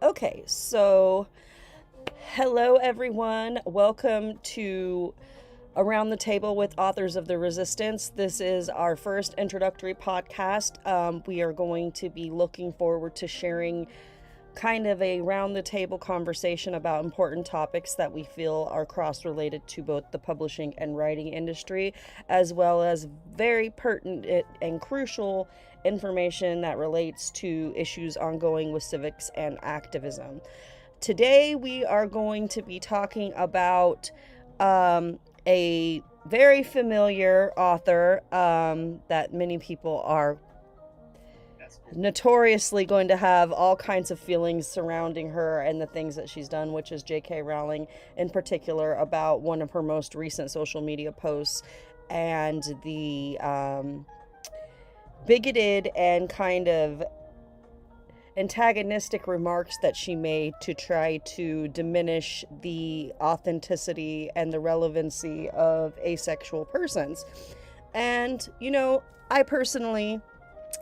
Okay, so hello everyone. Welcome to Around the Table with Authors of the Resistance. This is our first introductory podcast. We are going to be looking forward to sharing kind of a round the table conversation about important topics that we feel are cross related to both the publishing and writing industry, as well as very pertinent and crucial information that relates to issues ongoing with civics and activism. Today, we are going to be talking about a very familiar author that many people are notoriously going to have all kinds of feelings surrounding her and the things that she's done, which is J.K. Rowling, in particular, about one of her most recent social media posts and the bigoted and kind of antagonistic remarks that she made to try to diminish the authenticity and the relevancy of asexual persons. And, I personally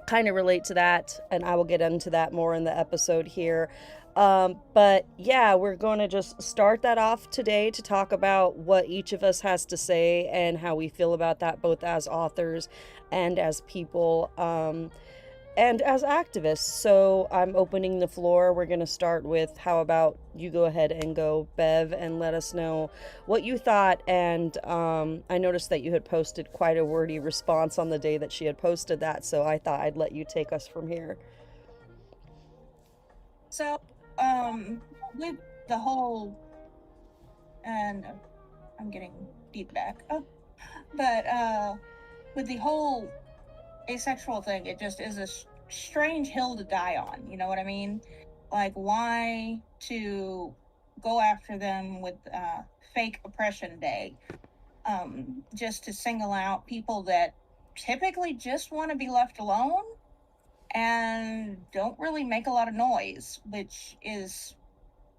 kind of relate to that, and I will get into that more in the episode here. But yeah, we're going to just start that off today to talk about what each of us has to say and how we feel about that, both as authors and as people. And as activists. So I'm opening the floor. We're going to start with how about you go ahead and go, Bev, and let us know what you thought. And I noticed that you had posted quite a wordy response on the day that she had posted that. So I thought I'd let you take us from here. So, with the whole, and I'm getting feedback, but with the whole asexual thing, it just is a strange hill to die on. You know what I mean? Like, why to go after them with fake oppression day? Just to single out people that typically just want to be left alone and don't really make a lot of noise, which is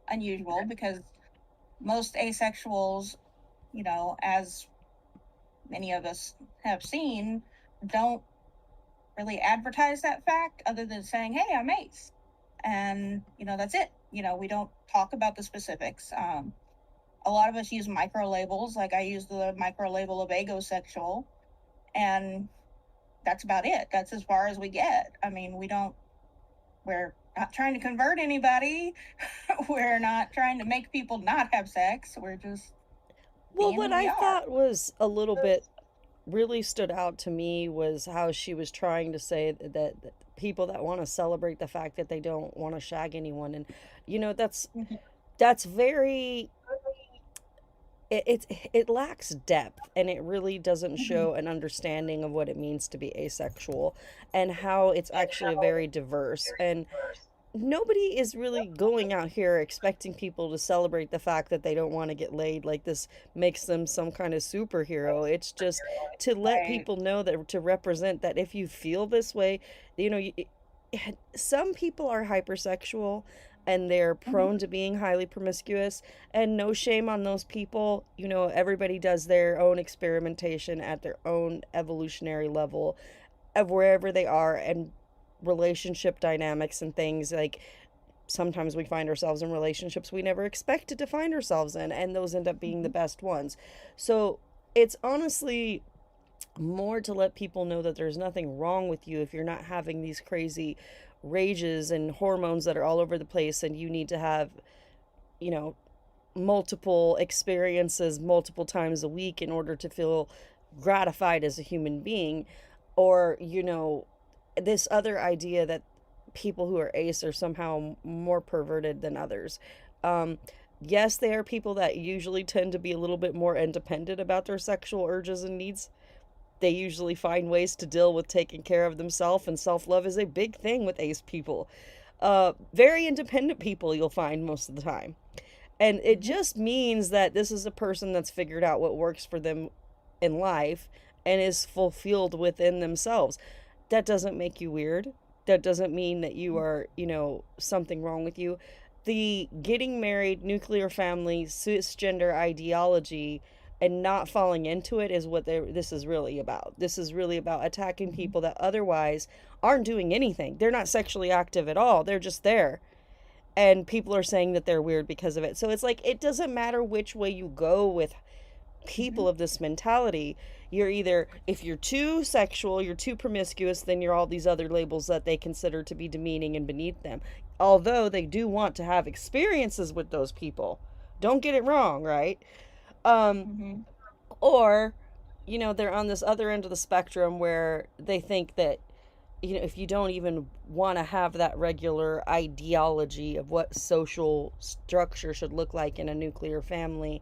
unusual because most asexuals, as many of us have seen, don't really advertise that fact other than saying, hey, I'm ace. And, that's it. We don't talk about the specifics. A lot of us use micro labels, like I use the micro label of agosexual, and that's about it. That's as far as we get. I mean, we're not trying to convert anybody. We're not trying to make people not have sex. We're just Well, being what who we I are. thought was a little bit really stood out to me was how she was trying to say that people that want to celebrate the fact that they don't want to shag anyone. And, that's very it lacks depth, and it really doesn't show an understanding of what it means to be asexual and how it's actually very diverse. And nobody is really going out here expecting people to celebrate the fact that they don't want to get laid like this makes them some kind of superhero. It's just to let Right. people know that, to represent that if you feel this way, you know, some people are hypersexual and they're Mm-hmm. prone to being highly promiscuous, and no shame on those people. Everybody does their own experimentation at their own evolutionary level of wherever they are, and relationship dynamics and things like sometimes we find ourselves in relationships we never expected to find ourselves in, and those end up being the Mm-hmm. best ones. So it's honestly more to let people know that there's nothing wrong with you if you're not having these crazy rages and hormones that are all over the place, and you need to have, you know, multiple experiences multiple times a week in order to feel gratified as a human being. Or, this other idea that people who are ace are somehow more perverted than others. Um, yes, they are people that usually tend to be a little bit more independent about their sexual urges and needs. They usually find ways to deal with taking care of themselves, and self love is a big thing with ace people. Very independent people, you'll find most of the time. And it Mm-hmm. just means that this is a person that's figured out what works for them in life and is fulfilled within themselves. That doesn't make you weird. That doesn't mean that you are, something wrong with you. The getting married, nuclear family, cisgender ideology and not falling into it is what this is really about. This is really about attacking Mm-hmm. people that otherwise aren't doing anything. They're not sexually active at all. They're just there. and people are saying that they're weird because of it. So it's like it doesn't matter which way you go with Mm-hmm. people of this mentality. You're either, if you're too sexual, you're too promiscuous, then you're all these other labels that they consider to be demeaning and beneath them. Although they do want to have experiences with those people. Don't get it wrong, right? Um, Mm-hmm. or, they're on this other end of the spectrum where they think that, if you don't even want to have that regular ideology of what social structure should look like in a nuclear family,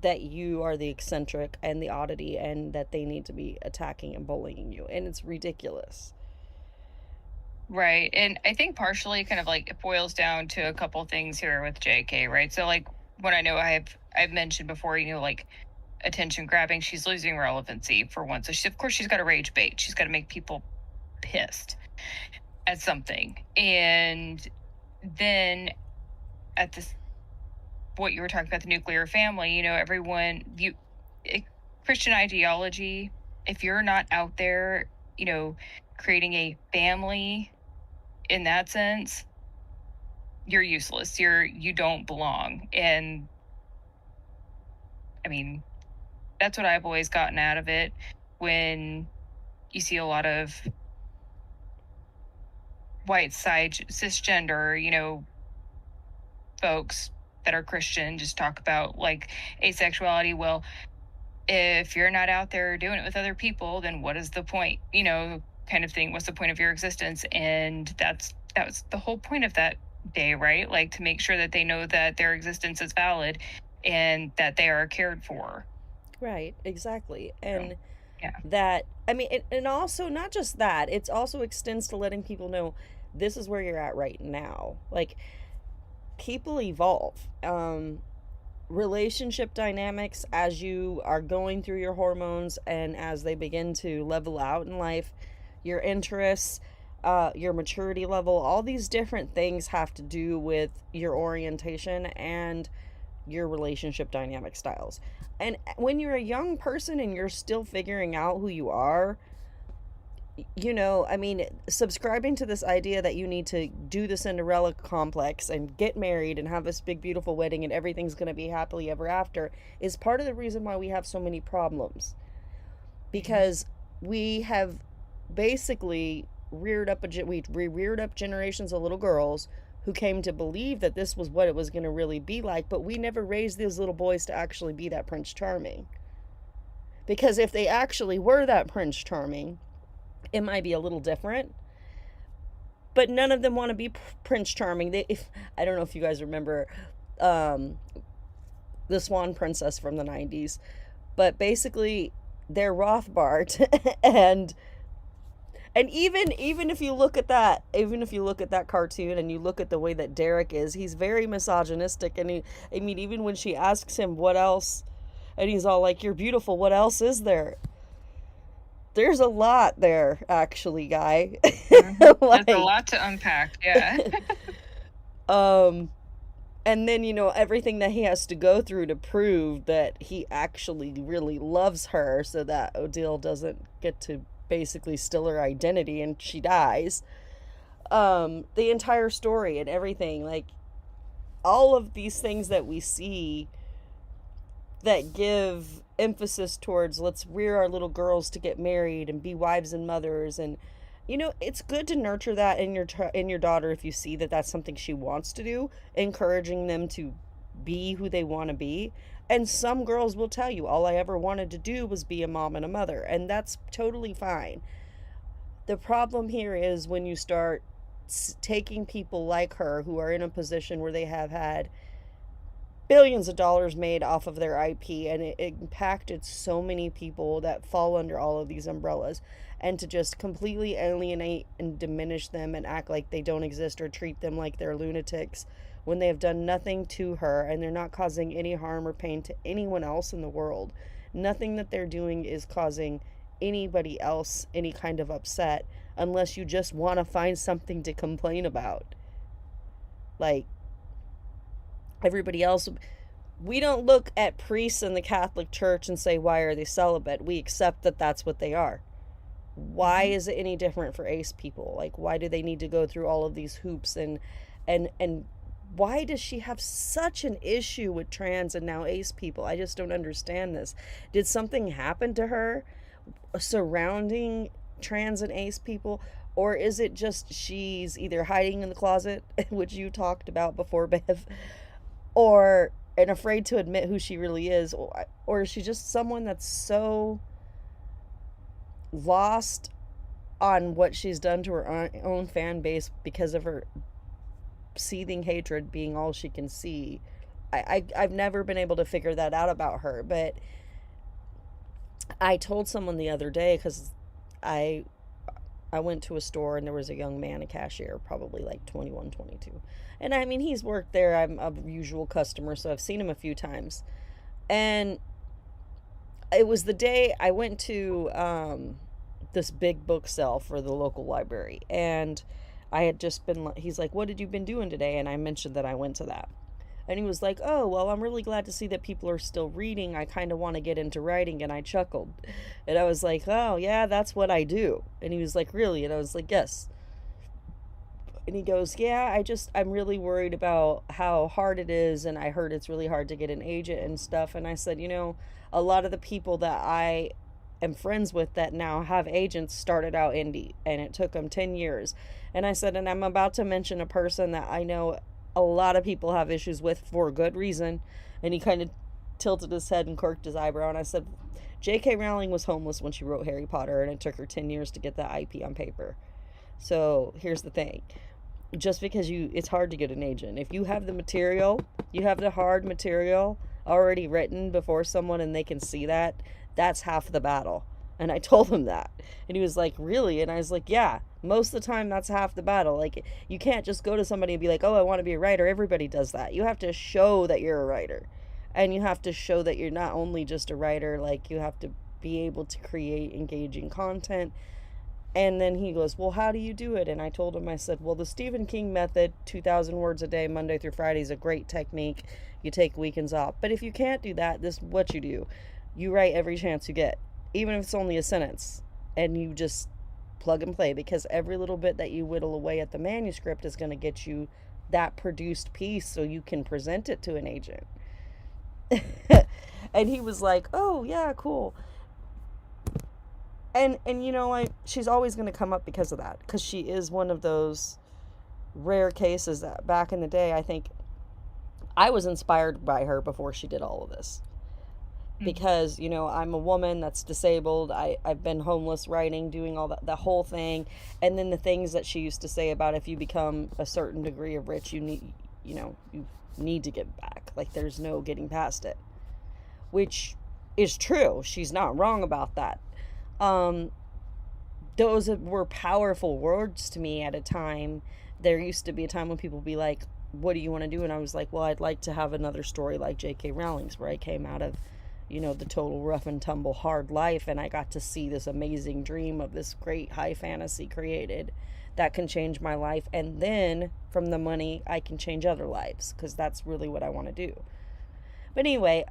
that you are the eccentric and the oddity and that they need to be attacking and bullying you. And it's ridiculous. Right. And I think partially kind of like it boils down to a couple things here with JK, right? So like what I know I've mentioned before, like attention grabbing, she's losing relevancy for one. So of course she's got to rage bait. She's got to make people pissed at something. And then at this, what you were talking about, the nuclear family, everyone, Christian ideology, if you're not out there, creating a family in that sense, you're useless. You don't belong. And I mean, that's what I've always gotten out of it when you see a lot of white side cisgender, folks that are Christian just talk about like asexuality. Well, if you're not out there doing it with other people, then what is the point? Kind of thing. What's the point of your existence? And that was the whole point of that day, right? Like to make sure that they know that their existence is valid and that they are cared for. Right, exactly. So, And yeah. that, I mean, and also not just that, it's also extends to letting people know this is where you're at right now. Like, people evolve. Relationship dynamics as you are going through your hormones and as they begin to level out in life, your interests, your maturity level, all these different things have to do with your orientation and your relationship dynamic styles. And when you're a young person and you're still figuring out who you are, I mean, subscribing to this idea that you need to do the Cinderella complex and get married and have this big, beautiful wedding and everything's going to be happily ever after is part of the reason why we have so many problems. Because we have basically we reared up generations of little girls who came to believe that this was what it was going to really be like, but we never raised these little boys to actually be that Prince Charming. Because if they actually were that Prince Charming, it might be a little different, but none of them want to be Prince Charming. If I don't know if you guys remember um, the Swan Princess from the '90s, but basically they're Rothbard, and even if you look at that, cartoon and you look at the way that Derek is, he's very misogynistic, and I mean, even when she asks him what else, and he's all like, "You're beautiful. What else is there?" There's a lot there, actually, guy. Mm-hmm. Like, there's a lot to unpack. Yeah. um, and then everything that he has to go through to prove that he actually really loves her, so that Odile doesn't get to basically steal her identity and she dies. The entire story and everything, like all of these things that we see that give emphasis towards let's rear our little girls to get married and be wives and mothers, and it's good to nurture that in your daughter if you see that that's something she wants to do, encouraging them to be who they want to be. And some girls will tell you, all I ever wanted to do was be a mom and a mother, and that's totally fine. The problem here is when you start taking people like her who are in a position where they have had billions of dollars made off of their IP, and it impacted so many people that fall under all of these umbrellas, and to just completely alienate and diminish them and act like they don't exist or treat them like they're lunatics when they have done nothing to her and they're not causing any harm or pain to anyone else in the world. Nothing that they're doing is causing anybody else any kind of upset unless you just want to find something to complain about. Like, everybody else, we don't look at priests in the Catholic Church and say, why are they celibate? We accept that that's what they are. Why Mm-hmm. is it any different for ace people? Like, why do they need to go through all of these hoops and why does she have such an issue with trans and now ace people? I just don't understand this. Did something happen to her surrounding trans and ace people? Or is it just she's either hiding in the closet, which you talked about before, Bev, or and afraid to admit who she really is, or is she just someone that's so lost on what she's done to her own fan base because of her seething hatred being all she can see? I've never been able to figure that out about her, but I told someone the other day because I I went to a store and there was a young man, a cashier, probably like 21, 22. And I mean, he's worked there. I'm a usual customer, so I've seen him a few times. And it was the day I went to this big book sale for the local library. And I had just been, he's like, "What did you been doing today?" And I mentioned that I went to that. And he was like, "Oh, well, I'm really glad to see that people are still reading. I kind of want to get into writing." And I chuckled. And I was like, "Oh, yeah, that's what I do." And he was like, "Really?" And I was like, "Yes." And he goes, "Yeah, I'm really worried about how hard it is. And I heard it's really hard to get an agent and stuff." And I said, a lot of the people that I am friends with that now have agents started out indie and it took them 10 years. And I said, and I'm about to mention a person that I know a lot of people have issues with for good reason. And he kind of tilted his head and quirked his eyebrow. And I said, J.K. Rowling was homeless when she wrote Harry Potter, and it took her 10 years to get that IP on paper. So here's the thing. Just because it's hard to get an agent. If you have the material, you have the hard material already written before someone and they can see that, that's half the battle. And I told him that. And he was like, "Really?" And I was like, "Yeah, most of the time that's half the battle. Like, you can't just go to somebody and be like, 'Oh, I want to be a writer.' Everybody does that. You have to show that you're a writer. And you have to show that you're not only just a writer, like, you have to be able to create engaging content." And then he goes, "Well, how do you do it?" And I told him, I said, "Well, the Stephen King method, 2,000 words a day, Monday through Friday, is a great technique. You take weekends off. But if you can't do that, this is what you do. You write every chance you get, even if it's only a sentence, and you just plug and play, because every little bit that you whittle away at the manuscript is going to get you that produced piece so you can present it to an agent." And he was like, "Oh, yeah, cool." And she's always going to come up because of that, because she is one of those rare cases that back in the day, I think I was inspired by her before she did all of this. Because I'm a woman that's disabled. I've been homeless, writing, doing all that, the whole thing. And then the things that she used to say about, if you become a certain degree of rich, you need to give back. Like, there's no getting past it, which is true. She's not wrong about that. Those were powerful words to me at a time. There used to be a time when people would be like, "What do you want to do?" And I was like, "Well, I'd like to have another story like J.K. Rowling's, where I came out of the total rough and tumble hard life, and I got to see this amazing dream of this great high fantasy created that can change my life, and then from the money I can change other lives, because that's really what I want to do." But anyway,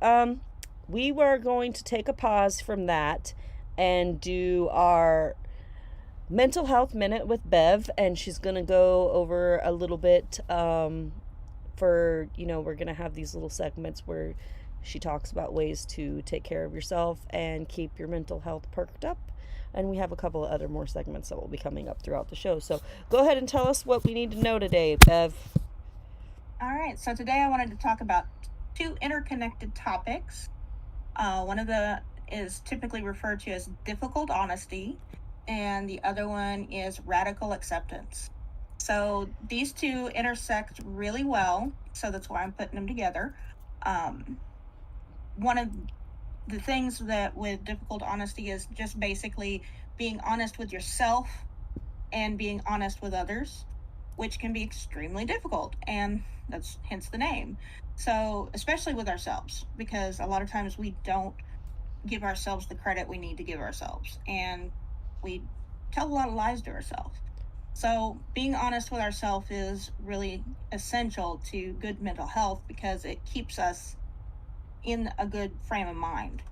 we were going to take a pause from that and do our mental health minute with Bev, and she's going to go over a little bit for we're going to have these little segments where she talks about ways to take care of yourself and keep your mental health perked up. And we have a couple of other more segments that will be coming up throughout the show. So go ahead and tell us what we need to know today, Bev. All right. So today I wanted to talk about two interconnected topics. One of the is typically referred to as difficult honesty, and the other one is radical acceptance. So these two intersect really well. So that's why I'm putting them together. One of the things that with difficult honesty is just basically being honest with yourself and being honest with others, which can be extremely difficult, and that's hence the name. So especially with ourselves, because a lot of times we don't give ourselves the credit we need to give ourselves, and we tell a lot of lies to ourselves. So being honest with ourselves is really essential to good mental health, because it keeps us in a good frame of mind.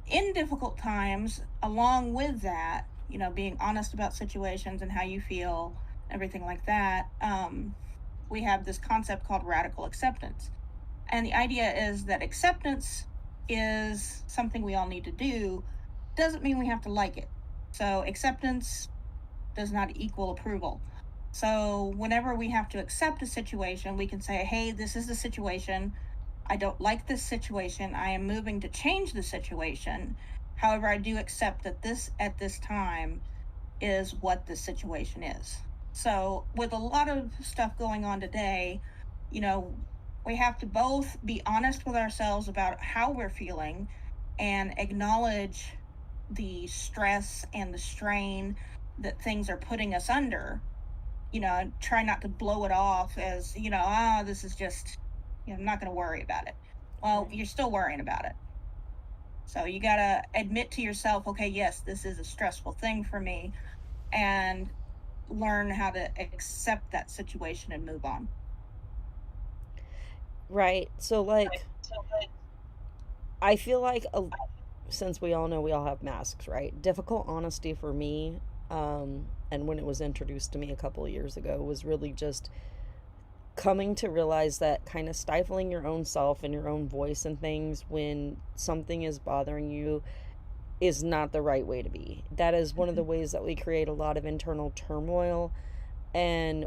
In difficult times, along with that, being honest about situations and how you feel, everything like that, we have this concept called radical acceptance. And the idea is that acceptance is something we all need to do, doesn't mean we have to like it. So acceptance does not equal approval. So whenever we have to accept a situation, we can say, hey, this is the situation. I don't like this situation. I am moving to change the situation. However, I do accept that this at this time is what the situation is. So, with a lot of stuff going on today, you know, we have to both be honest with ourselves about how we're feeling and acknowledge the stress and the strain that things are putting us under, and try not to blow it off as, this is just, I'm not going to worry about it. Well, you're still worrying about it. So you got to admit to yourself, okay, yes, this is a stressful thing for me, and learn how to accept that situation and move on. Right. So, like, I feel like since we all know we all have masks, right? Difficult honesty for me, and when it was introduced to me a couple of years ago, was really just coming to realize that kind of stifling your own self and your own voice and things when something is bothering you is not the right way to be. That is one of the ways that we create a lot of internal turmoil, and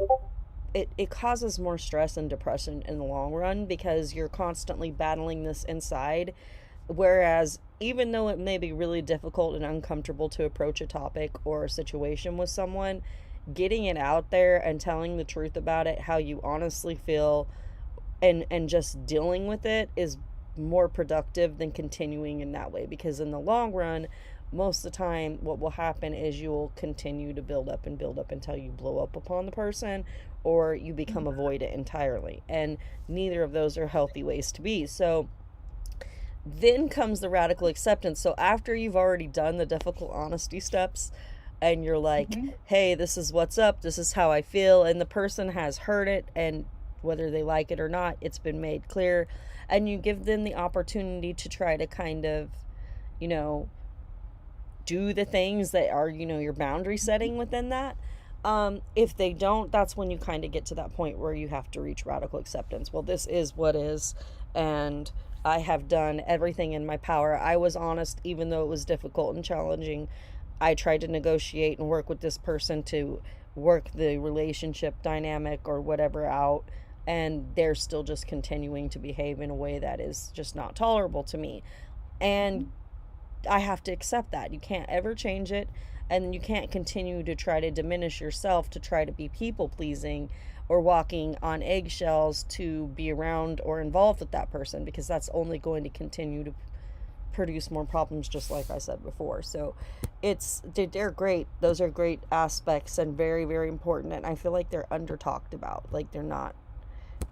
it causes more stress and depression in the long run because you're constantly battling this inside. Whereas, even though it may be really difficult and uncomfortable to approach a topic or a situation with someone, getting it out there and telling the truth about it, how you honestly feel, and just dealing with it is more productive than continuing in that way, because in the long run, most of the time what will happen is you will continue to build up and build up until you blow up upon the person, or you become avoidant entirely, and neither of those are healthy ways to be. So then comes the radical acceptance. So after you've already done the difficult honesty steps and you're like, hey, this is what's up, this is how I feel, and the person has heard it, and whether they like it or not, it's been made clear, and you give them the opportunity to try to kind of, you know, do the things that are, your boundary setting within that. If they don't, that's when you kind of get to that point where you have to reach radical acceptance. Well, this is what is, and I have done everything in my power. I was honest, even though it was difficult and challenging. I tried to negotiate and work with this person to work the relationship dynamic or whatever out, and they're still just continuing to behave in a way that is just not tolerable to me. And I have to accept that. You can't ever change it, and you can't continue to try to diminish yourself to try to be people pleasing or walking on eggshells to be around or involved with that person, because that's only going to continue to produce more problems, just like I said before. So they're great. Those are great aspects and very, very important, and I feel like they're under talked about. Like, they're not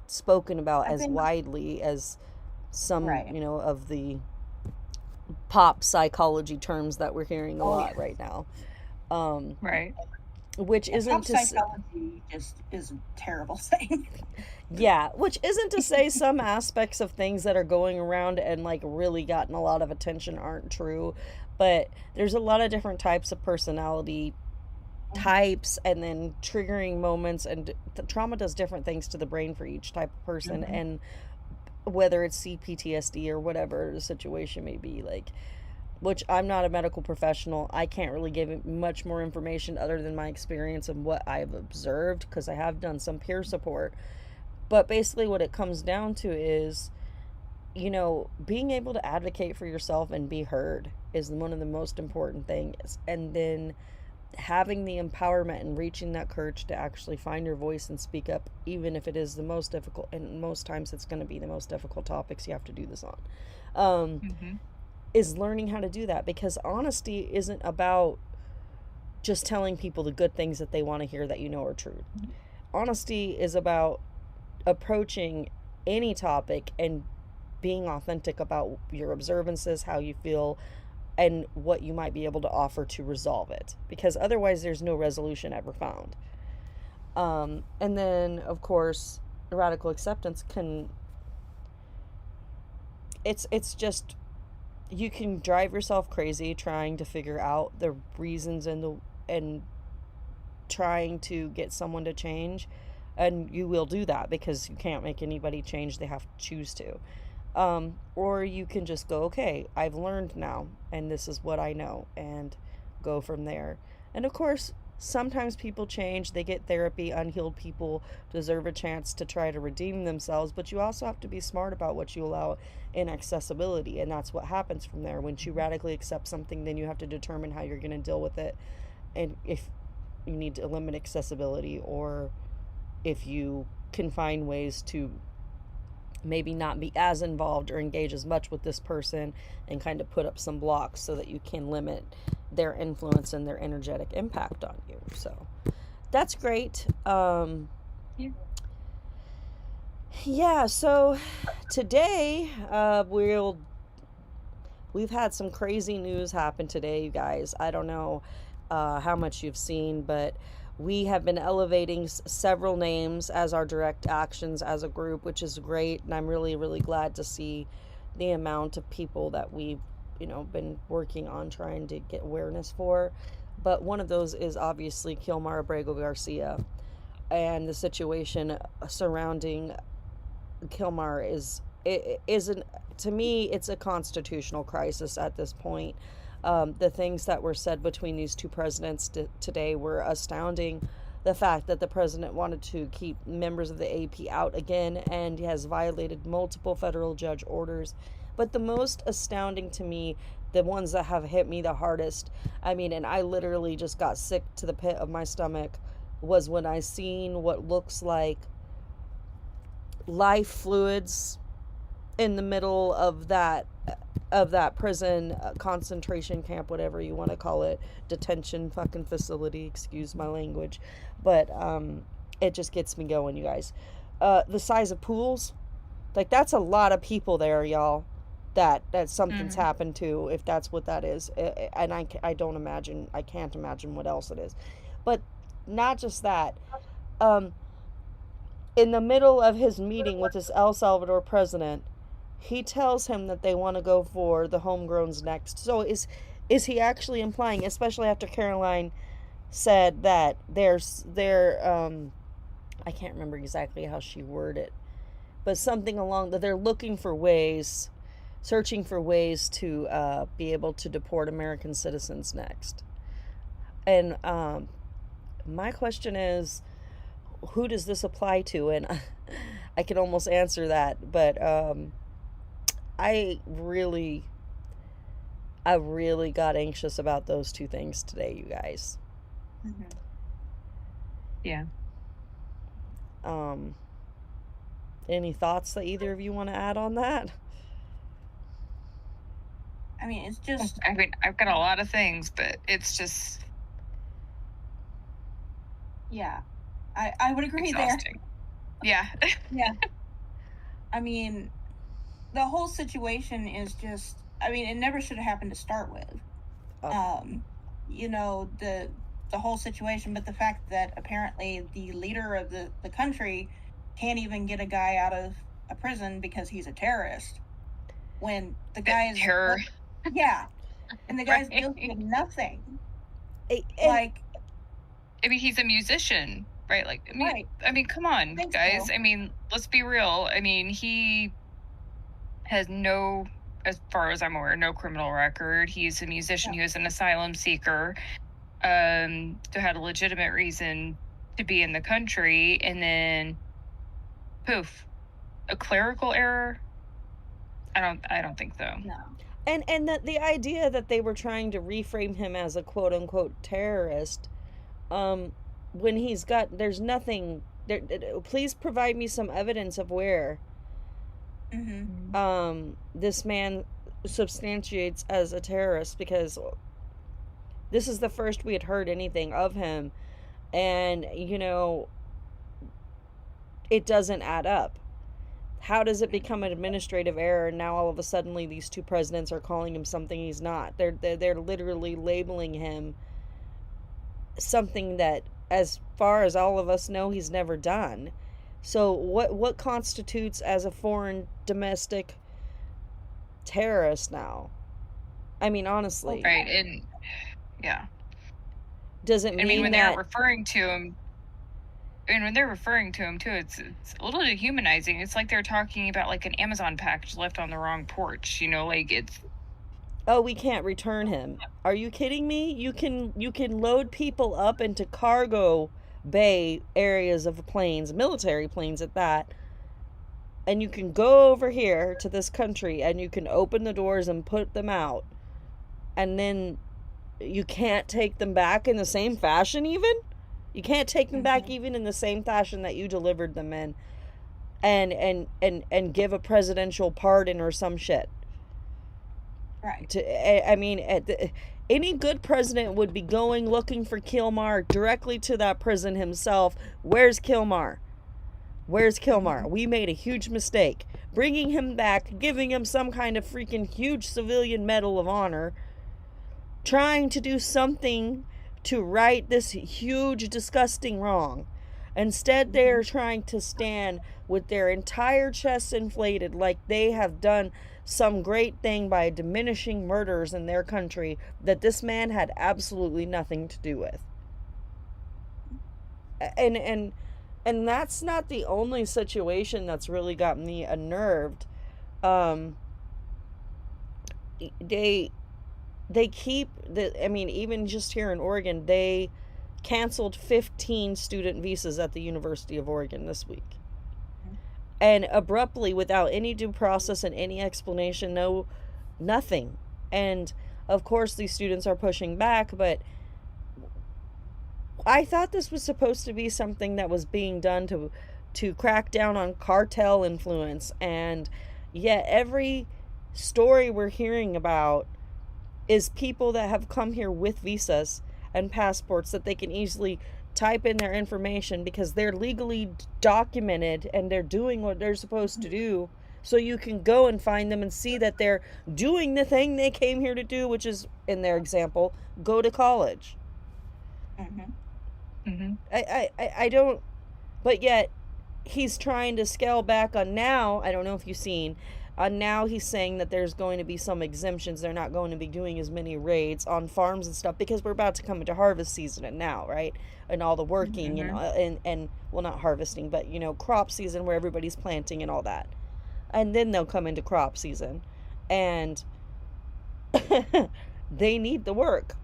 spoken about as widely as some, Right. Of the pop psychology terms that we're hearing a lot right now. Right. Which isn't Pop to psychology just is a terrible thing. yeah, which isn't to say some aspects of things that are going around and like really gotten a lot of attention aren't true, but there's a lot of different types of personality types, and then triggering moments, and the trauma does different things to the brain for each type of person, and whether it's CPTSD or whatever the situation may be, like, which I'm not a medical professional. I can't really give much more information other than my experience and what I've observed, because I have done some peer support. But basically what it comes down to is, being able to advocate for yourself and be heard is one of the most important things. And then having the empowerment and reaching that courage to actually find your voice and speak up, even if it is the most difficult, and most times it's going to be the most difficult topics you have to do this on, is learning how to do that, because honesty isn't about just telling people the good things that they want to hear that are true. Honesty is about approaching any topic and being authentic about your observances, how you feel, and what you might be able to offer to resolve it, because otherwise there's no resolution ever found. And then, of course, radical acceptance it's just, you can drive yourself crazy trying to figure out the reasons and trying to get someone to change, and you will do that because you can't make anybody change, they have to choose to. Or you can just go, okay, I've learned now, and this is what I know, and go from there. And of course, sometimes people change, they get therapy. Unhealed people deserve a chance to try to redeem themselves, but you also have to be smart about what you allow in accessibility, and that's what happens from there. Once you radically accept something, then you have to determine how you're going to deal with it, and if you need to limit accessibility, or if you can find ways to maybe not be as involved or engage as much with this person, and kind of put up some blocks so that you can limit their influence and their energetic impact on you. So that's great. Yeah. Yeah, so today we've had some crazy news happen today, you guys. I don't know how much you've seen, but we have been elevating several names as our direct actions as a group, which is great. And I'm really, really glad to see the amount of people that we've, been working on trying to get awareness for. But one of those is obviously Kilmar Abrego Garcia. And the situation surrounding Kilmar isn't, to me, it's a constitutional crisis at this point. The things that were said between these two presidents today were astounding. The fact that the president wanted to keep members of the AP out again and has violated multiple federal judge orders. But the most astounding to me, the ones that have hit me the hardest, I mean, and I literally just got sick to the pit of my stomach, was when I seen what looks like life fluids in the middle of that prison, concentration camp, whatever you want to call it, detention fucking facility, excuse my language, but it just gets me going, you guys. The size of pools, like, that's a lot of people there, y'all, that something's happened to, if that's what that is. And I don't imagine, I can't imagine what else it is. But not just that, in the middle of his meeting with this El Salvador president, he tells him that they want to go for the homegrowns next. So is he actually implying, especially after Caroline said that I can't remember exactly how she worded it, but something along that they're looking for ways, searching for ways to be able to deport American citizens next. And my question is, who does this apply to? And I can almost answer that, but I really got anxious about those two things today, you guys. Yeah. Any thoughts that either of you want to add on that? I mean, it's just. I mean, I've got a lot of things, but it's just. Yeah, I would agree exhausting. There. Yeah. Yeah. I mean, the whole situation is just. I mean, it never should have happened to start with. The whole situation, but the fact that apparently the leader of the country can't even get a guy out of a prison because he's a terrorist, when the guy is terror. Yeah, and the guy's guilty of nothing. I mean, he's a musician, right? Like, I mean, come on, guys. So. I mean, let's be real. I mean, he has no, as far as I'm aware, no criminal record. He's a musician. Yeah. He was an asylum seeker, who had a legitimate reason to be in the country, and then, poof, a clerical error. I don't think so. No. And the idea that they were trying to reframe him as a quote unquote terrorist, when there's nothing there. Please provide me some evidence of where this man substantiates as a terrorist, because this is the first we had heard anything of him, and it doesn't add up. How does it become an administrative error, and now all of a sudden these two presidents are calling him something he's not? They're literally labeling him something that, as far as all of us know, he's never done. So what constitutes as a foreign domestic terrorist now? I mean, honestly. Right, and yeah. Does it mean when that... they're referring to him... and when they're referring to him too, it's a little dehumanizing. It's like they're talking about like an Amazon package left on the wrong porch. Like it's. Oh, we can't return him. Are you kidding me? You can load people up into cargo bay areas of planes, military planes at that, and you can go over here to this country and you can open the doors and put them out, and then you can't take them back in the same fashion. Even you can't take them back even in the same fashion that you delivered them in, and give a presidential pardon or some shit. Right. I mean, any good president would be going looking for Kilmar directly to that prison himself. Where's Kilmar? Where's Kilmar? We made a huge mistake. Bringing him back, giving him some kind of freaking huge civilian medal of honor, trying to do something to right this huge, disgusting wrong. Instead, they're trying to stand with their entire chests inflated like they have done some great thing by diminishing murders in their country that this man had absolutely nothing to do with. And that's not the only situation that's really got me unnerved. They keep even just here in Oregon, they canceled 15 student visas at the University of Oregon this week. And abruptly, without any due process and any explanation, nothing. And of course, these students are pushing back, but I thought this was supposed to be something that was being done to crack down on cartel influence, and yet every story we're hearing about is people that have come here with visas and passports that they can easily type in their information because they're legally documented and they're doing what they're supposed to do. So you can go and find them and see that they're doing the thing they came here to do, which is, in their example, go to college. I don't, but yet he's trying to scale back on now. I don't know if you've seen, now he's saying that there's going to be some exemptions. They're not going to be doing as many raids on farms and stuff because we're about to come into harvest season and now, right? And all the working, and well, not harvesting, but crop season where everybody's planting and all that. And then they'll come into crop season and they need the work.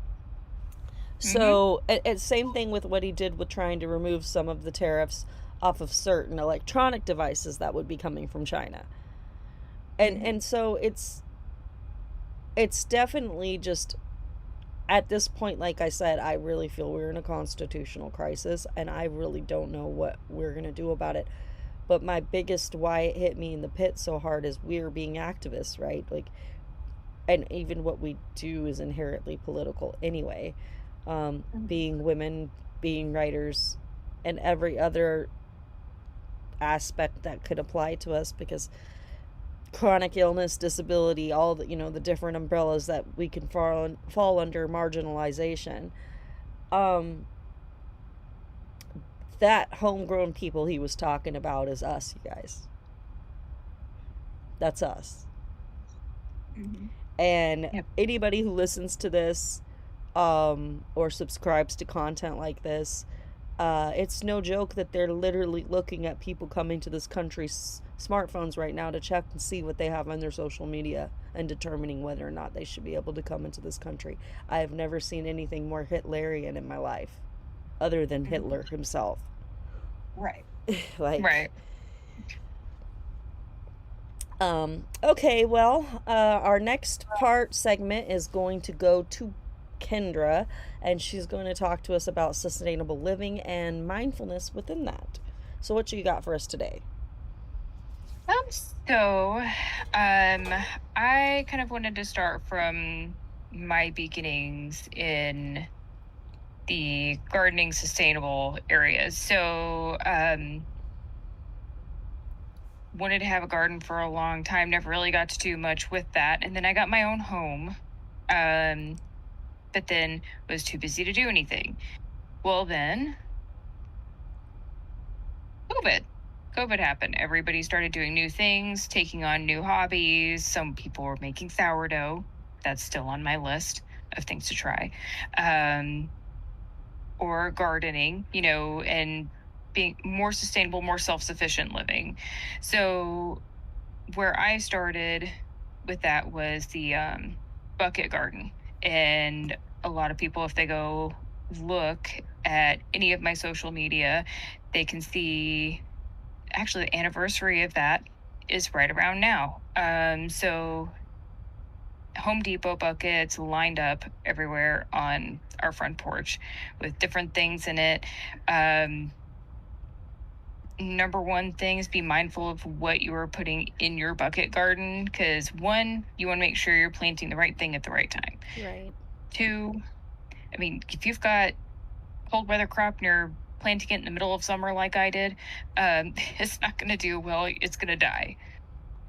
So, same thing with what he did with trying to remove some of the tariffs off of certain electronic devices that would be coming from China. And so it's definitely just, at this point, like I said, I really feel we're in a constitutional crisis, and I really don't know what we're going to do about it. But my biggest why it hit me in the pit so hard is we're being activists, right? And even what we do is inherently political anyway. Being women, being writers, and every other aspect that could apply to us, because chronic illness, disability, all the the different umbrellas that we can fall under marginalization. That homegrown people he was talking about is us, you guys. That's us. And anybody who listens to this or subscribes to content like this, it's no joke that they're literally looking at people coming to this country's smartphones right now to check and see what they have on their social media and determining whether or not they should be able to come into this country. I have never seen anything more Hitlerian in my life, other than Hitler himself. Right. Right. Okay, well, our next segment is going to go to Kendra, and she's going to talk to us about sustainable living and mindfulness within that. So what you got for us today? I kind of wanted to start from my beginnings in the gardening sustainable areas. So wanted to have a garden for a long time, never really got to do much with that. And then I got my own home, but then was too busy to do anything. Well, then COVID happened. Everybody started doing new things, taking on new hobbies. Some people were making sourdough. That's still on my list of things to try. Or gardening, and being more sustainable, more self-sufficient living. So where I started with that was the bucket garden. And a lot of people, if they go look at any of my social media, they can see actually the anniversary of that is right around now. So Home Depot buckets lined up everywhere on our front porch with different things in it. Number one thing is be mindful of what you are putting in your bucket garden, because one, you want to make sure you're planting the right thing at the right time. Right. Two, I mean, if you've got cold weather crop and you're planting it in the middle of summer like I did, it's not going to do well. It's going to die.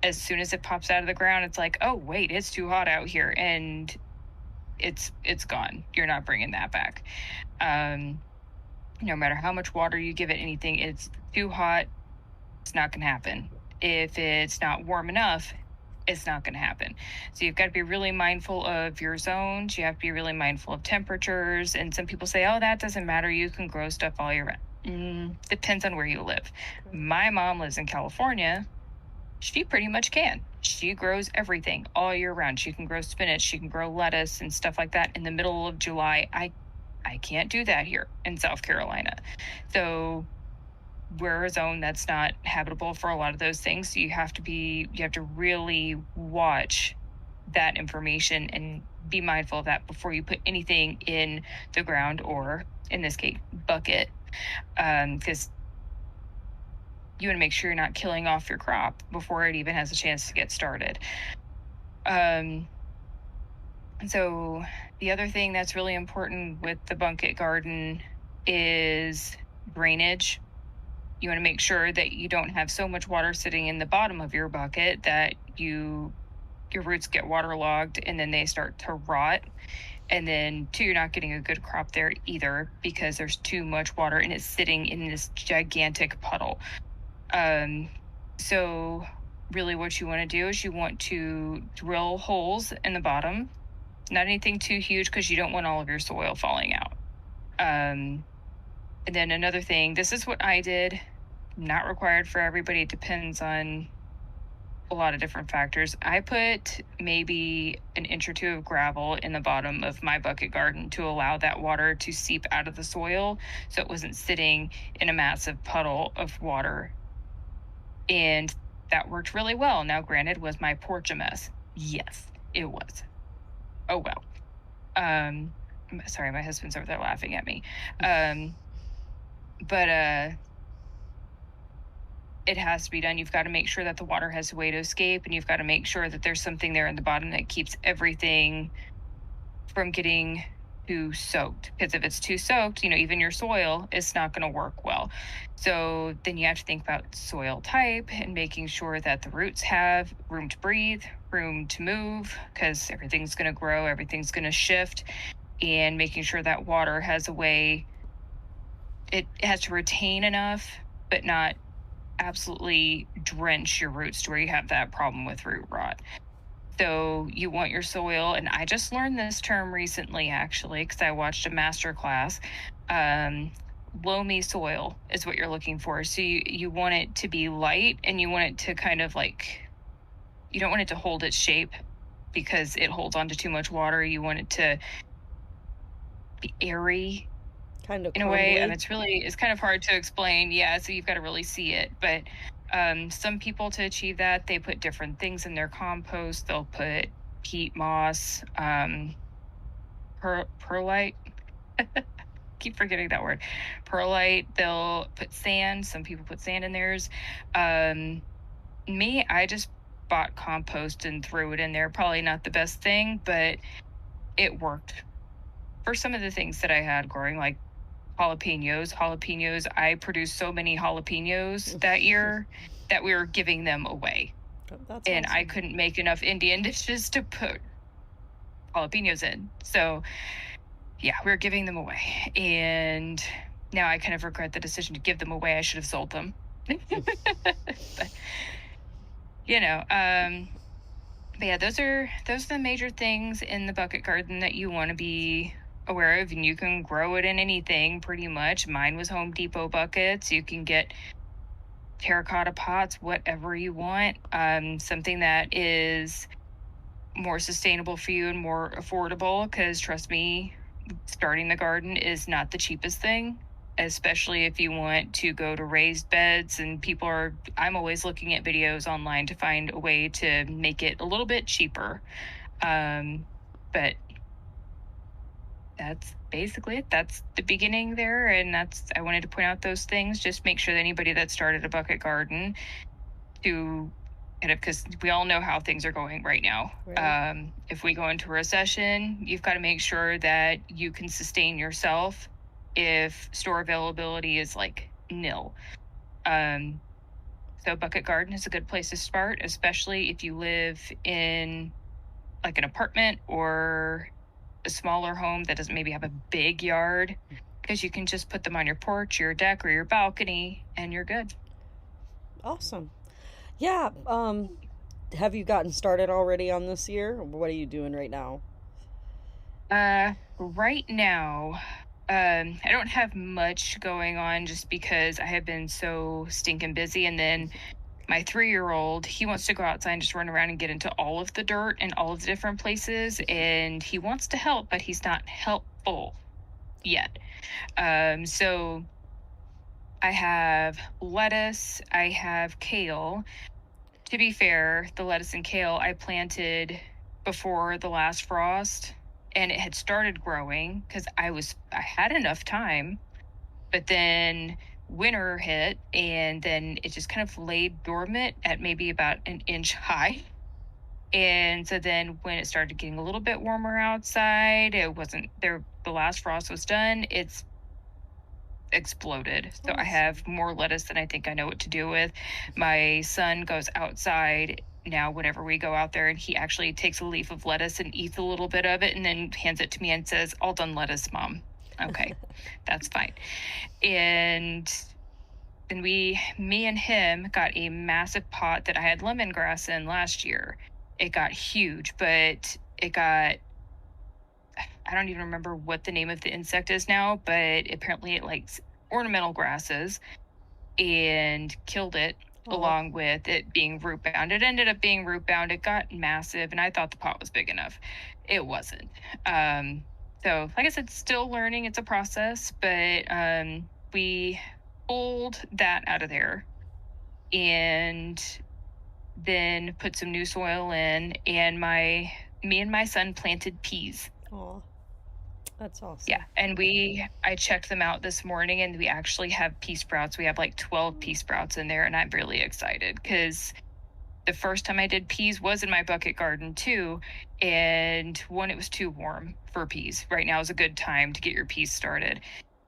As soon as it pops out of the ground, it's like, oh wait, it's too hot out here, and it's gone. You're not bringing that back. No matter how much water you give it, anything, it's too hot, it's not going to happen. If it's not warm enough, it's not going to happen. So you've got to be really mindful of your zones. You have to be really mindful of temperatures. And some people say, oh, that doesn't matter. You can grow stuff all year round. Depends on where you live. My mom lives in California. She pretty much can. She grows everything all year round. She can grow spinach. She can grow lettuce and stuff like that in the middle of July. I can't do that here in South Carolina. So we're a zone that's not habitable for a lot of those things. So you have to really watch that information and be mindful of that before you put anything in the ground, or in this case, bucket. Because you want to make sure you're not killing off your crop before it even has a chance to get started. So the other thing that's really important with the bucket garden is drainage. You want to make sure that you don't have so much water sitting in the bottom of your bucket that your roots get waterlogged and then they start to rot. And then two, you're not getting a good crop there either, because there's too much water and it's sitting in this gigantic puddle. So really what you want to do is you want to drill holes in the bottom, not anything too huge because you don't want all of your soil falling out. And then another thing, this is what I did, not required for everybody. It depends on a lot of different factors. I put maybe an inch or two of gravel in the bottom of my bucket garden to allow that water to seep out of the soil, so it wasn't sitting in a massive puddle of water. And that worked really well. Now, granted, was my porch a mess? Yes, it was. Oh well. Sorry, my husband's over there laughing at me. But it has to be done. You've got to make sure that the water has a way to escape, and you've got to make sure that there's something there in the bottom that keeps everything from getting too soaked. Because if it's too soaked, even your soil is not going to work well. So then you have to think about soil type and making sure that the roots have room to breathe, room to move, because everything's going to grow, everything's going to shift, and making sure that water has a way, it has to retain enough, but not absolutely drench your roots to where you have that problem with root rot. So you want your soil, and I just learned this term recently, actually, because I watched a master class. Loamy soil is what you're looking for. So you want it to be light, and you want it to kind of you don't want it to hold its shape because it holds on to too much water. You want it to be airy, Kind of in a way, and crumbly. it's kind of hard to explain. Yeah, so you've got to really see it. But some people, to achieve that, they put different things in their compost. They'll put peat moss, perlite. Keep forgetting that word. Perlite. They'll put sand. Some people put sand in theirs. Me, I just bought compost and threw it in there. Probably not the best thing, but it worked for some of the things that I had growing, like jalapenos. I produced so many jalapenos that year that we were giving them away. That's And awesome. I couldn't make enough Indian dishes to put jalapenos in. So yeah, we were giving them away. And now I kind of regret the decision to give them away. I should have sold them. But, but yeah, those are the major things in the bucket garden that you want to be aware of, and you can grow it in anything pretty much. Mine was Home Depot buckets. You can get terracotta pots, whatever you want. Something that is more sustainable for you and more affordable, because trust me, starting the garden is not the cheapest thing, especially if you want to go to raised beds. And I'm always looking at videos online to find a way to make it a little bit cheaper. But that's basically it. That's the beginning there. And I wanted to point out those things. Just make sure that anybody that started a bucket garden to kind of, because we all know how things are going right now. Right. If we go into a recession, you've got to make sure that you can sustain yourself if store availability is like nil. So bucket garden is a good place to start, especially if you live in like an apartment or a smaller home that doesn't maybe have a big yard, because you can just put them on your porch, your deck, or your balcony, and you're good. Awesome. Yeah. Have you gotten started already on this year? What are you doing right now? Right now, I don't have much going on just because I have been so stinking busy. And then my 3-year-old, he wants to go outside and just run around and get into all of the dirt and all of the different places. And he wants to help, but he's not helpful yet. So I have lettuce, I have kale. To be fair, the lettuce and kale I planted before the last frost, and it had started growing because I had enough time, but then winter hit, and then it just kind of laid dormant at maybe about an inch high. And so then when it started getting a little bit warmer outside, it wasn't there. The last frost was done. It's exploded. So I have more lettuce than I think I know what to do with. My son goes outside now whenever we go out there, and he actually takes a leaf of lettuce and eats a little bit of it and then hands it to me and says, "All done lettuce, Mom." Okay, that's fine. And then me and him got a massive pot that I had lemongrass in last year. It got huge, but I don't even remember what the name of the insect is now, but apparently it likes ornamental grasses and killed it. Oh. Along with it being root bound. It ended up being root bound. It got massive, and I thought the pot was big enough. It wasn't. So like I said, still learning. It's a process, but we pulled that out of there and then put some new soil in, and me and my son planted peas. Oh, that's awesome. Yeah, and I checked them out this morning, and we actually have pea sprouts. We have like 12 pea sprouts in there, and I'm really excited because the first time I did peas was in my bucket garden too, and one, it was too warm for peas. Right now is a good time to get your peas started.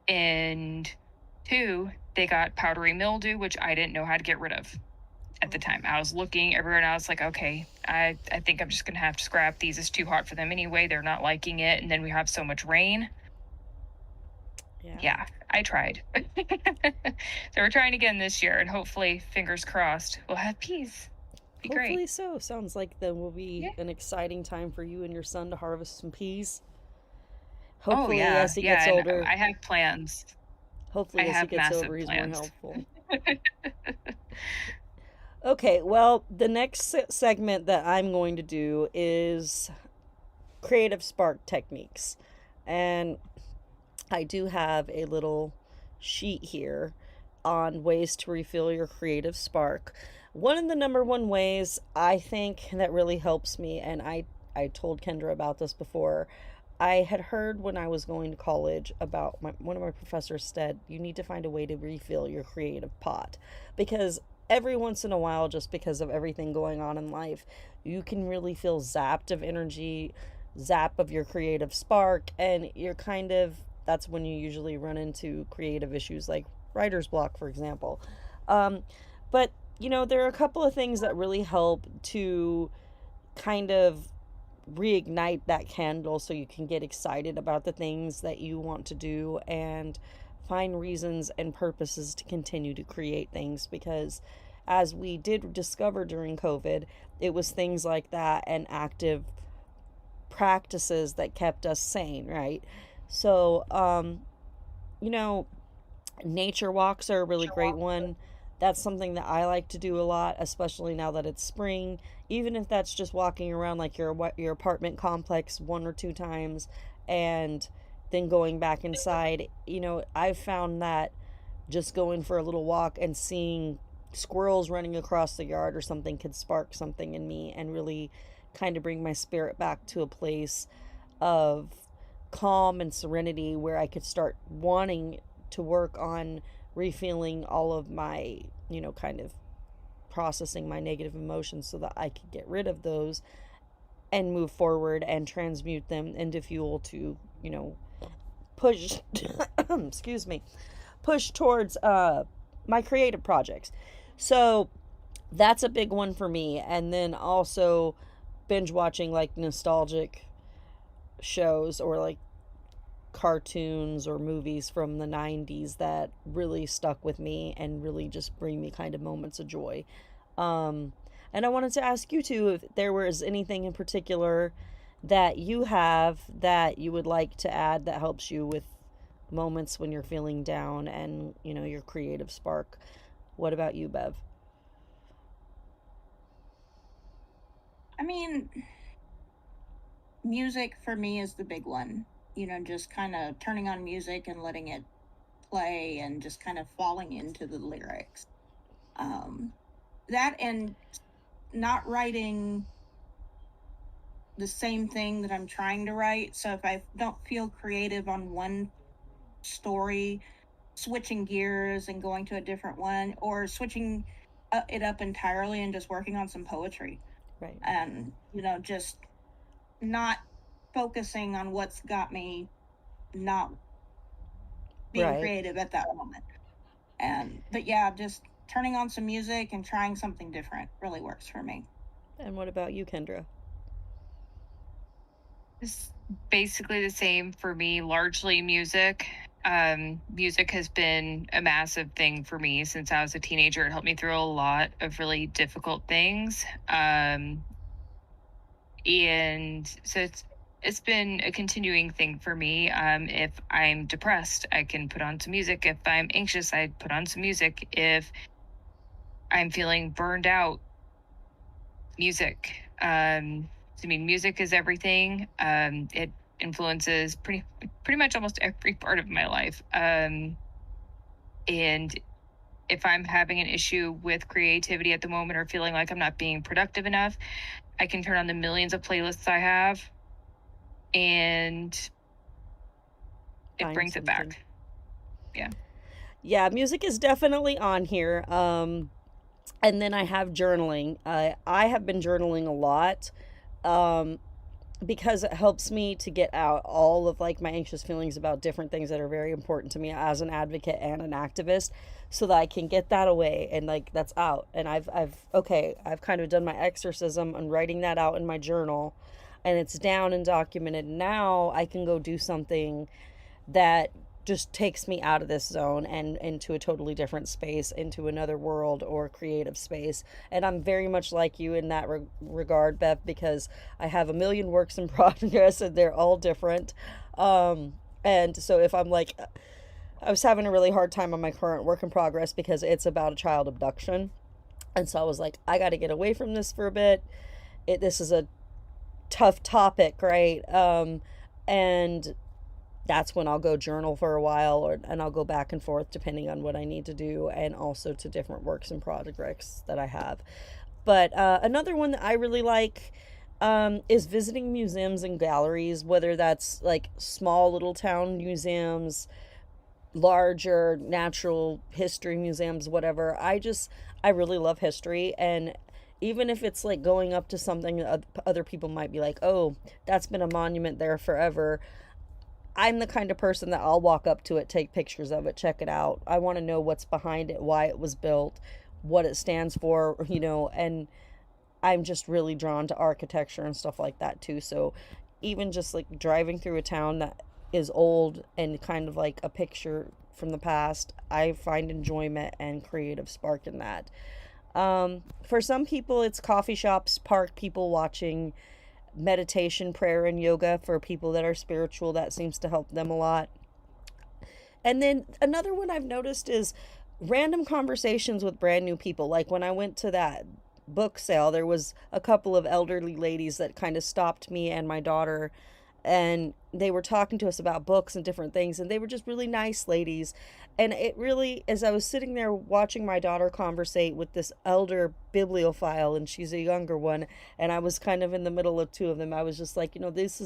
And two, they got powdery mildew, which I didn't know how to get rid of at the time. I was looking everywhere, and I was like, okay, I think I'm just gonna have to scrap these. It's too hot for them anyway. They're not liking it, and then we have so much rain. Yeah, I tried. So we're trying again this year, and hopefully, fingers crossed, we'll have peas. Be Hopefully great. so. Sounds like there will be an exciting time for you and your son to harvest some peas. Hopefully, as he gets older. I have plans. Hopefully, as he gets older, he's plans. more helpful. Okay, well, the next segment that I'm going to do is creative spark techniques. And I do have a little sheet here on ways to refill your creative spark. One of the number one ways I think that really helps me, and I told Kendra about this before. I had heard when I was going to college about one of my professors said you need to find a way to refill your creative pot, because every once in a while, just because of everything going on in life, you can really feel zapped of energy, zap of your creative spark, and you're kind of, that's when you usually run into creative issues like writer's block, for example. But there are a couple of things that really help to kind of reignite that candle so you can get excited about the things that you want to do and find reasons and purposes to continue to create things, because as we did discover during COVID, it was things like that and active practices that kept us sane, right? So, you know, nature walks are a really great one. That's something that I like to do a lot, especially now that it's spring. Even if that's just walking around like your apartment complex one or two times and then going back inside. I've found that just going for a little walk and seeing squirrels running across the yard or something could spark something in me and really kind of bring my spirit back to a place of calm and serenity where I could start wanting to work on refilling all of my, kind of processing my negative emotions so that I could get rid of those and move forward and transmute them into fuel to, push, excuse me, push towards my creative projects. So that's a big one for me. And then also binge watching like nostalgic shows or like cartoons or movies from the 90s that really stuck with me and really just bring me kind of moments of joy. Um, and I wanted to ask you too if there was anything in particular that you have that you would like to add that helps you with moments when you're feeling down and, your creative spark. What about you, Bev? I mean, music for me is the big one. Just kind of turning on music and letting it play and just kind of falling into the lyrics. That and not writing the same thing that I'm trying to write. So if I don't feel creative on one story, switching gears and going to a different one, or switching it up entirely and just working on some poetry. Right. And, just not focusing on what's got me not being Right. creative at that moment. But yeah, just turning on some music and trying something different really works for me. And what about you, Kendra? It's basically the same for me, largely music. Music has been a massive thing for me since I was a teenager. It helped me through a lot of really difficult things. And so it's been a continuing thing for me. If I'm depressed, I can put on some music. If I'm anxious, I put on some music. If I'm feeling burned out, music. Music is everything. It influences pretty much almost every part of my life. And if I'm having an issue with creativity at the moment or feeling like I'm not being productive enough, I can turn on the millions of playlists I have and it Find brings it something. back. Yeah. Yeah, music is definitely on here. And then I have journaling. I have been journaling a lot. Um, because it helps me to get out all of like my anxious feelings about different things that are very important to me as an advocate and an activist so that I can get that away and like that's out. And I've kind of done my exorcism and writing that out in my journal and it's down and documented. Now I can go do something that just takes me out of this zone and into a totally different space, into another world or creative space. And I'm very much like you in that regard, Beth, because I have a million works in progress and they're all different. And so if I'm like, I was having a really hard time on my current work in progress because it's about a child abduction. And so I was like, I got to get away from this for a bit. This is a tough topic, right? And that's when I'll go journal for a while and I'll go back and forth depending on what I need to do and also to different works and projects that I have. But another one that I really like is visiting museums and galleries, whether that's like small little town museums, larger natural history museums, whatever. I really love history. And even if it's like going up to something that other people might be like, oh, that's been a monument there forever. I'm the kind of person that I'll walk up to it, take pictures of it, check it out. I want to know what's behind it, why it was built, what it stands for, and I'm just really drawn to architecture and stuff like that too. So even just like driving through a town that is old and kind of like a picture from the past, I find enjoyment and creative spark in that. For some people, it's coffee shops, park people watching meditation, prayer, and yoga for people that are spiritual. That seems to help them a lot. And then another one I've noticed is random conversations with brand new people. Like when I went to that book sale, there was a couple of elderly ladies that kind of stopped me and my daughter, and they were talking to us about books and different things, and they were just really nice ladies. And it really, as I was sitting there watching my daughter conversate with this elder bibliophile, and she's a younger one, and I was kind of in the middle of two of them, I was just like, this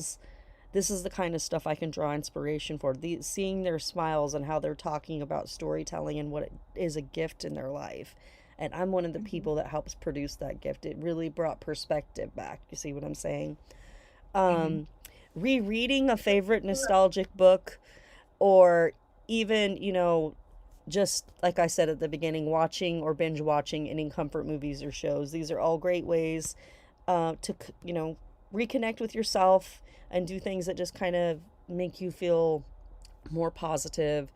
is the kind of stuff I can draw inspiration for. Seeing their smiles and how they're talking about storytelling and what it is a gift in their life. And I'm one of the people that helps produce that gift. It really brought perspective back. You see what I'm saying? Rereading a favorite nostalgic book, or even, just like I said at the beginning, watching or binge watching any comfort movies or shows. These are all great ways to, reconnect with yourself and do things that just kind of make you feel more positive,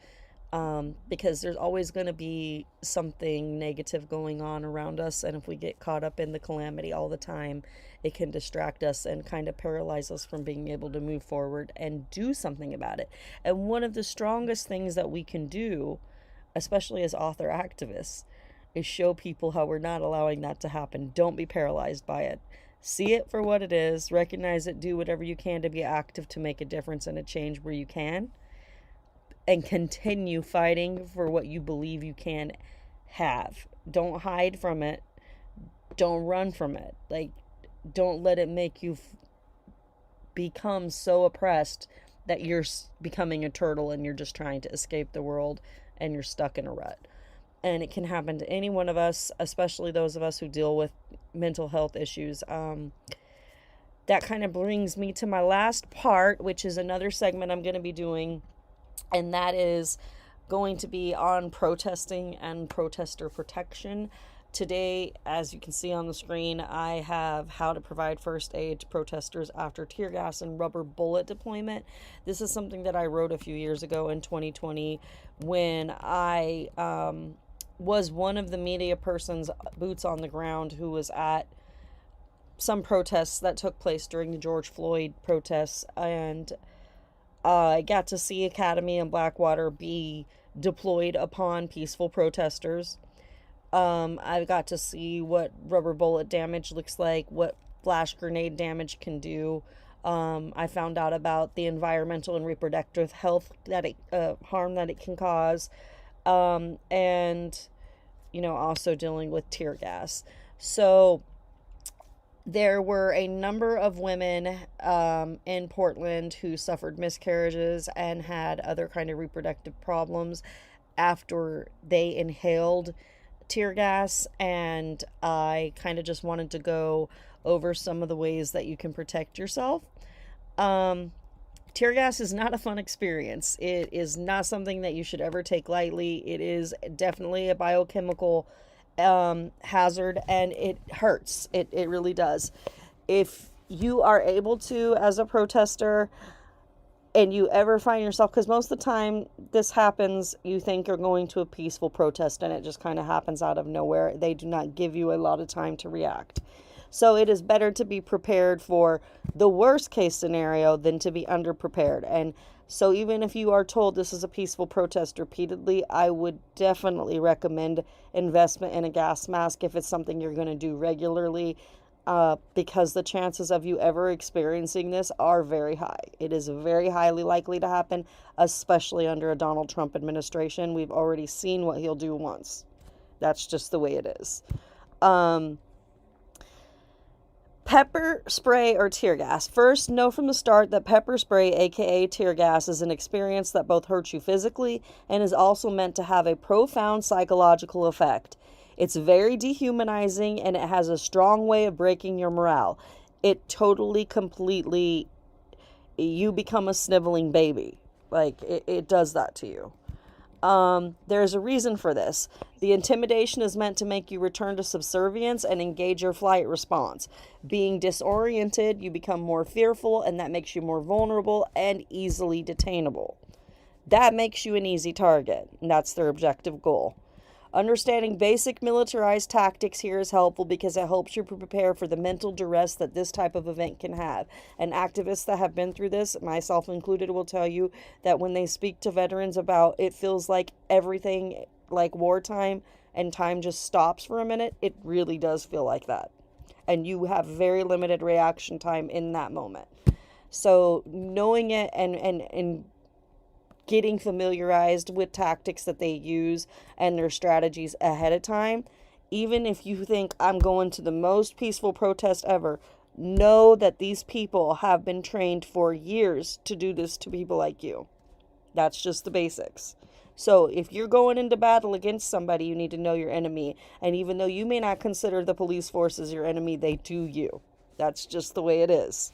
because there's always going to be something negative going on around us. And if we get caught up in the calamity all the time, it can distract us and kind of paralyze us from being able to move forward and do something about it. And one of the strongest things that we can do, especially as author activists, is show people how we're not allowing that to happen. Don't be paralyzed by it. See it for what it is, recognize it, do whatever you can to be active to make a difference and a change where you can, and continue fighting for what you believe you can have. Don't hide from it. Don't run from it. Like, don't let it make you become so oppressed that you're becoming a turtle and you're just trying to escape the world and you're stuck in a rut. And it can happen to any one of us, especially those of us who deal with mental health issues. That kind of brings me to my last part, which is another segment I'm going to be doing, and that is going to be on protesting and protester protection. Today, as you can see on the screen, I have how to provide first aid to protesters after tear gas and rubber bullet deployment. This is something that I wrote a few years ago in 2020 when I was one of the media persons, boots on the ground, who was at some protests that took place during the George Floyd protests, and I got to see Academy and Blackwater be deployed upon peaceful protesters. I got to see what rubber bullet damage looks like, what flash grenade damage can do. I found out about the environmental and reproductive health harm that it can cause, and also dealing with tear gas. So there were a number of women in Portland who suffered miscarriages and had other kind of reproductive problems after they inhaled tear gas, and I kind of just wanted to go over some of the ways that you can protect yourself. Tear gas is not a fun experience. It is not something that you should ever take lightly. It is definitely a biochemical hazard, and it hurts. It really does. If you are able to, as a protester, and you ever find yourself, because most of the time this happens, you think you're going to a peaceful protest and it just kind of happens out of nowhere. They do not give you a lot of time to react. So it is better to be prepared for the worst case scenario than to be underprepared. And so even if you are told this is a peaceful protest repeatedly, I would definitely recommend investment in a gas mask if it's something you're going to do regularly, because the chances of you ever experiencing this are very high. It is very highly likely to happen, especially under a Donald Trump administration. We've already seen what he'll do once. That's just the way it is. Pepper spray or tear gas. First, know from the start that pepper spray, aka tear gas, is an experience that both hurts you physically and is also meant to have a profound psychological effect. It's very dehumanizing, and it has a strong way of breaking your morale. It totally, completely, you become a sniveling baby. Like, it does that to you. There's a reason for this. The intimidation is meant to make you return to subservience and engage your flight response. Being disoriented, you become more fearful, and that makes you more vulnerable and easily detainable. That makes you an easy target, and that's their objective goal. Understanding basic militarized tactics here is helpful because it helps you prepare for the mental duress that this type of event can have. And activists that have been through this, myself included, will tell you that when they speak to veterans about it feels like everything like wartime and time just stops for a minute, it really does feel like that. And you have very limited reaction time in that moment. So knowing it and getting familiarized with tactics that they use and their strategies ahead of time, even if you think I'm going to the most peaceful protest ever, know that these people have been trained for years to do this to people like you. That's just the basics. So if you're going into battle against somebody, you need to know your enemy. And even though you may not consider the police force as your enemy, they do you. That's just the way it is.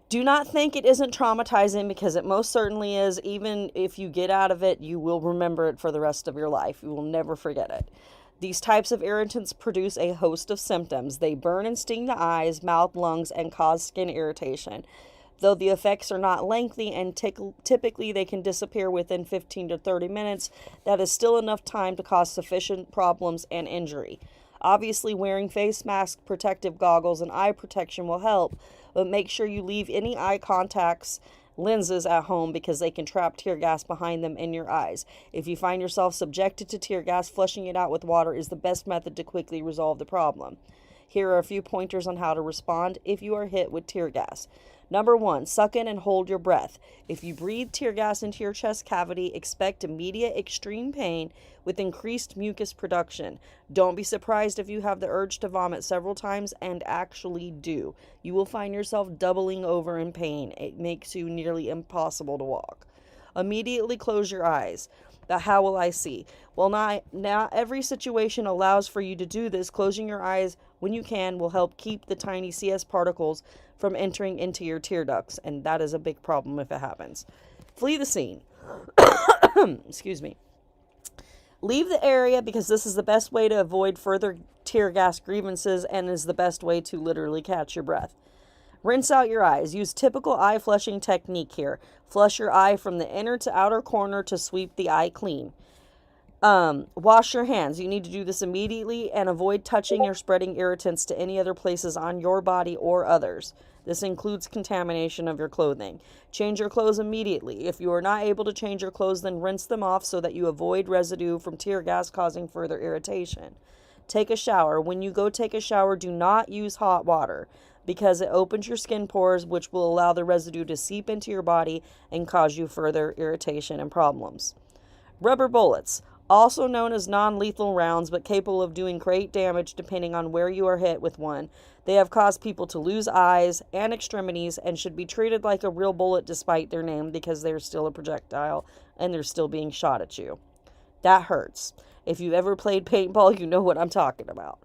Do not think it isn't traumatizing, because it most certainly is. Even if you get out of it, you will remember it for the rest of your life. You will never forget it. These types of irritants produce a host of symptoms. They burn and sting the eyes, mouth, lungs, and cause skin irritation. Though the effects are not lengthy and typically they can disappear within 15 to 30 minutes, that is still enough time to cause sufficient problems and injury. Obviously, wearing face masks, protective goggles, and eye protection will help, but make sure you leave any eye contacts, lenses at home, because they can trap tear gas behind them in your eyes. If you find yourself subjected to tear gas, flushing it out with water is the best method to quickly resolve the problem. Here are a few pointers on how to respond if you are hit with tear gas. Number 1, suck in and hold your breath. If you breathe tear gas into your chest cavity, expect immediate extreme pain with increased mucus production. Don't be surprised if you have the urge to vomit several times and actually do. You will find yourself doubling over in pain. It makes you nearly impossible to walk. Immediately close your eyes. But how will I see? Well, not every situation allows for you to do this. Closing your eyes when you can will help keep the tiny CS particles from entering into your tear ducts, and that is a big problem if it happens. Flee the scene. Excuse me. Leave the area, because this is the best way to avoid further tear gas grievances and is the best way to literally catch your breath. Rinse out your eyes. Use typical eye flushing technique here. Flush your eye from the inner to outer corner to sweep the eye clean. Wash your hands. You need to do this immediately and avoid touching or spreading irritants to any other places on your body or others. This includes contamination of your clothing. Change your clothes immediately. If you are not able to change your clothes, then rinse them off so that you avoid residue from tear gas causing further irritation. Take a shower. When you go take a shower, do not use hot water, because it opens your skin pores, which will allow the residue to seep into your body and cause you further irritation and problems. Rubber bullets, also known as non-lethal rounds, but capable of doing great damage depending on where you are hit with one. They have caused people to lose eyes and extremities and should be treated like a real bullet despite their name, because they're still a projectile and they're still being shot at you. That hurts. If you've ever played paintball, you know what I'm talking about.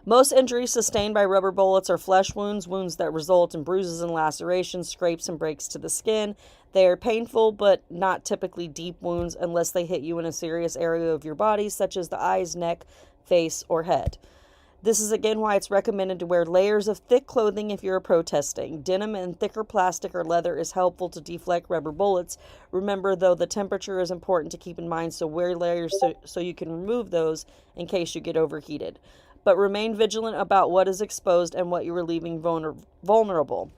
Most injuries sustained by rubber bullets are flesh wounds, wounds that result in bruises and lacerations, scrapes and breaks to the skin. They are painful, but not typically deep wounds unless they hit you in a serious area of your body, such as the eyes, neck, face, or head. This is again why it's recommended to wear layers of thick clothing if you're protesting. Denim and thicker plastic or leather is helpful to deflect rubber bullets. Remember, though, the temperature is important to keep in mind, so wear layers so you can remove those in case you get overheated. But remain vigilant about what is exposed and what you are leaving vulnerable.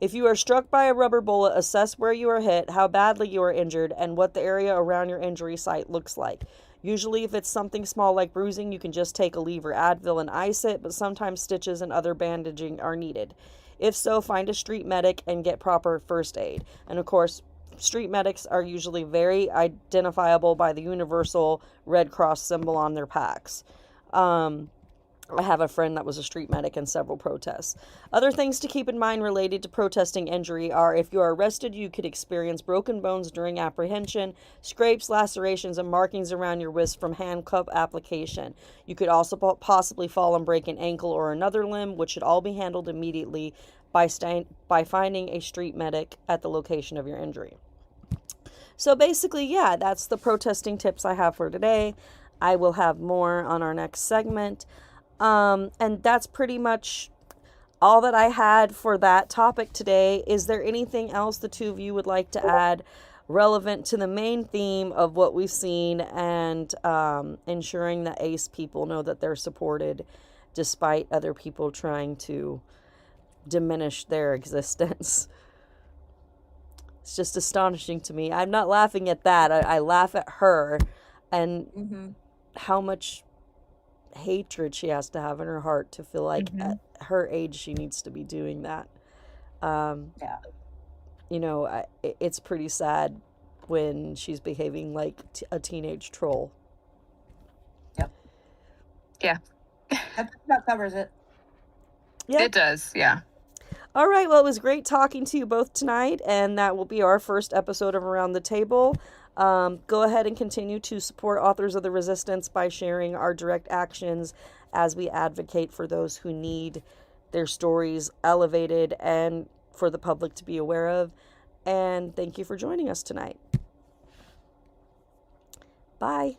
If you are struck by a rubber bullet, assess where you are hit, how badly you are injured, and what the area around your injury site looks like. Usually, if it's something small like bruising, you can just take Aleve or Advil and ice it, but sometimes stitches and other bandaging are needed. If so, find a street medic and get proper first aid. And of course, street medics are usually very identifiable by the universal Red Cross symbol on their packs. I have a friend that was a street medic in several protests. Other things to keep in mind related to protesting injury are: if you are arrested, you could experience broken bones during apprehension, scrapes, lacerations, and markings around your wrist from handcuff application. You could also possibly fall and break an ankle or another limb, which should all be handled immediately by finding a street medic at the location of your injury. So basically, yeah, that's the protesting tips I have for today. I will have more on our next segment. And that's pretty much all that I had for that topic today. Is there anything else the two of you would like to add relevant to the main theme of what we've seen, and ensuring that ACE people know that they're supported despite other people trying to diminish their existence. It's just astonishing to me. I'm not laughing at that. I laugh at her and how much hatred she has to have in her heart to feel like at her age she needs to be doing that. Yeah. You know, it's pretty sad when she's behaving like a teenage troll. Yep. Yeah. That covers it. Yep. It does, yeah. All right, well, it was great talking to you both tonight, and that will be our first episode of Around the Table. Go ahead and continue to support Authors of the Resistance by sharing our direct actions as we advocate for those who need their stories elevated and for the public to be aware of. And thank you for joining us tonight. Bye.